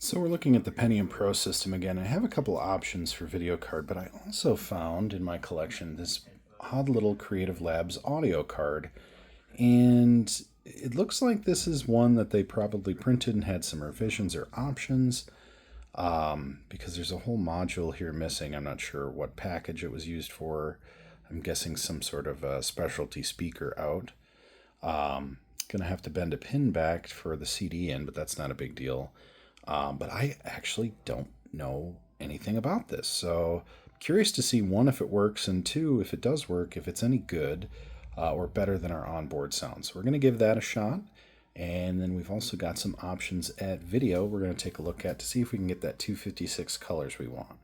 So we're looking at the Pentium Pro system again. I have a couple options for video card, but I also found in my collection this odd little Creative Labs audio card. And it looks like this is one that they probably printed and had some revisions or options, because there's a whole module here missing. I'm not sure what package it was used for. I'm guessing some sort of a specialty speaker out. Gonna have to bend a pin back for the CD in, but that's not a big deal. But I actually don't know anything about this. So curious to see, one, if it works, and two, if it does work, if it's any good or better than our onboard sound. So we're going to give that a shot. And then we've also got some options at video we're going to take a look at to see if we can get that 256 colors we want.